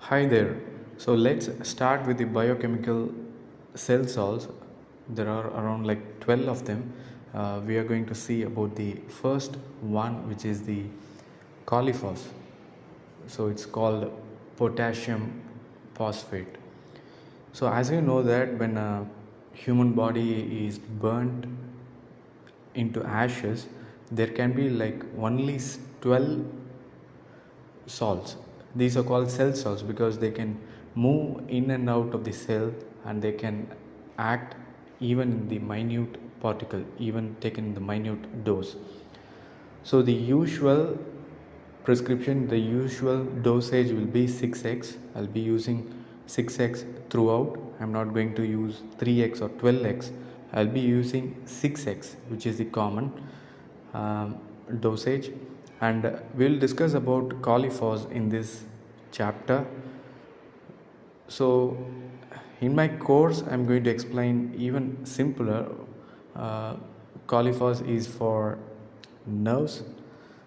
Hi there. So let's start with the biochemical cell salts. There are around like 12 of them. We are going to see about the first one, which is the cauliflower. So it's called potassium phosphate. So as you know that when a human body is burnt into ashes, there can be like only 12 salts. These are called cell salts because they can move in and out of the cell, and they can act even in the minute particle, even taken in the minute dose. So the usual prescription, the usual dosage will be 6x. I'll be using 6x throughout. I'm not going to use 3x or 12x. I'll be using 6x, which is the common dosage. And we'll discuss about cauliflowers in this chapter. So in my course I'm going to explain even simpler. uh, Cauliflowers is for nerves,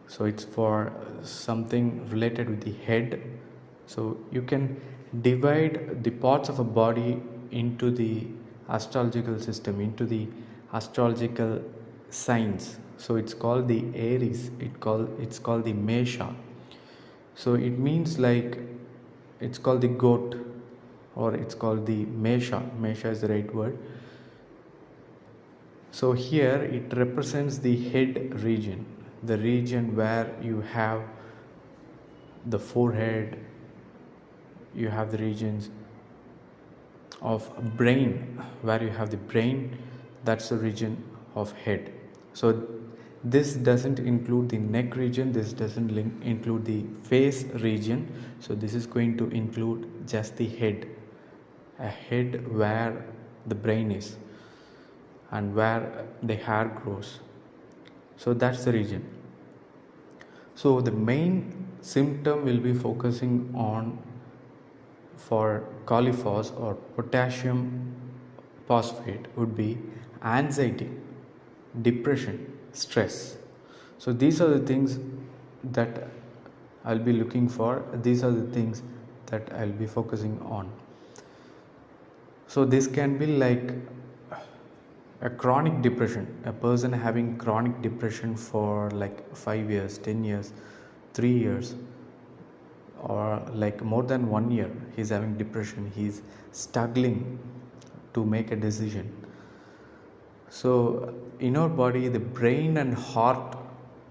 so it's for something related with the head. So you can divide the parts of a body into the astrological system, into the astrological signs. So it's called the Aries, it's called the Mesha. So it means like, it's called the goat, or it's called the Mesha. Mesha is the right word. So here it represents the head region, the region where you have the forehead, you have the regions of brain, where you have the brain. That's the region of head. So this doesn't include the neck region, this doesn't include the face region. So this is going to include just the head, a head where the brain is and where the hair grows. So that's the region. So the main symptom will be focusing on, for cauliflowers or potassium phosphate, would be anxiety, depression, stress. So these are the things that I'll be looking for. These are the things that I'll be focusing on. So this can be like a chronic depression, a person having chronic depression for like 5 years, 10 years, 3 years, or like more than 1 year he's having depression, he's struggling to make a decision. So in our body, the brain and heart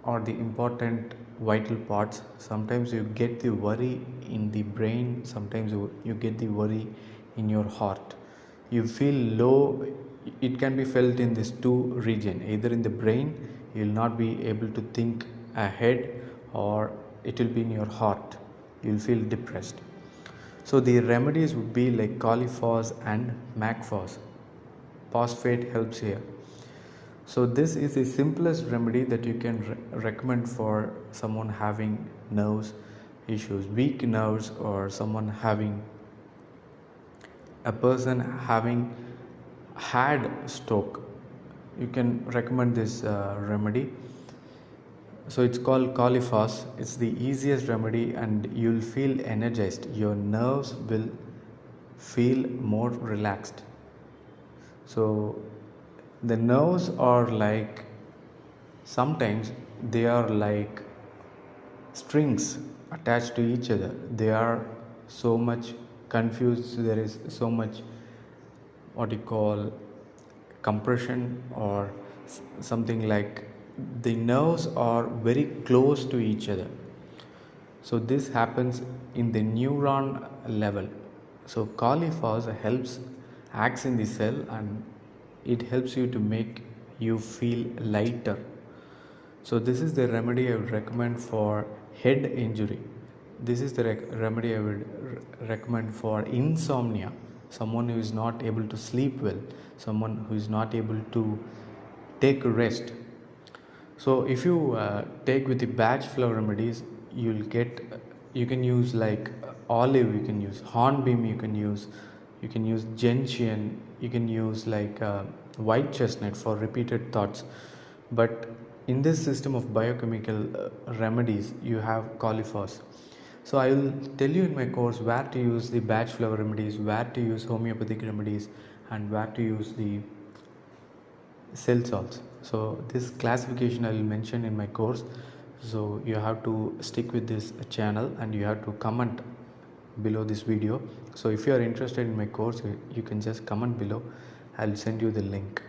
are the important vital parts. Sometimes you get the worry in the brain, sometimes you get the worry in your heart. You feel low, it can be felt in these two region. Either in the brain you will not be able to think ahead, or it will be in your heart, you will feel depressed. So the remedies would be like cauliflowers and macphos. Phosphate helps here. So this is the simplest remedy that you can recommend for someone having nerves issues, weak nerves, or someone having, a person having had stroke. You can recommend this remedy. So it's called cauliflowers. It's the easiest remedy, and you'll feel energized. Your nerves will feel more relaxed. So the nerves are like, sometimes they are like strings attached to each other. They are so much confused. There is so much, what you call, compression, or something like, the nerves are very close to each other. So this happens in the neuron level. So cauliflowers acts in the cell, and it helps you to make you feel lighter. So this is the remedy I would recommend for head injury. This is the remedy I would recommend for insomnia, someone who is not able to sleep well, someone who is not able to take rest. So if you take with the batch flower remedies, you can use like olive, you can use hornbeam, you can use gentian, you can use like white chestnut for repeated thoughts. But in this system of biochemical remedies, you have cauliflowers. So I will tell you in my course where to use the batch flower remedies, where to use homeopathic remedies, and where to use the cell salts. So this classification I will mention in my course. So you have to stick with this channel and you have to comment below this video. So if you are interested in my course, you can just comment below. I'll send you the link.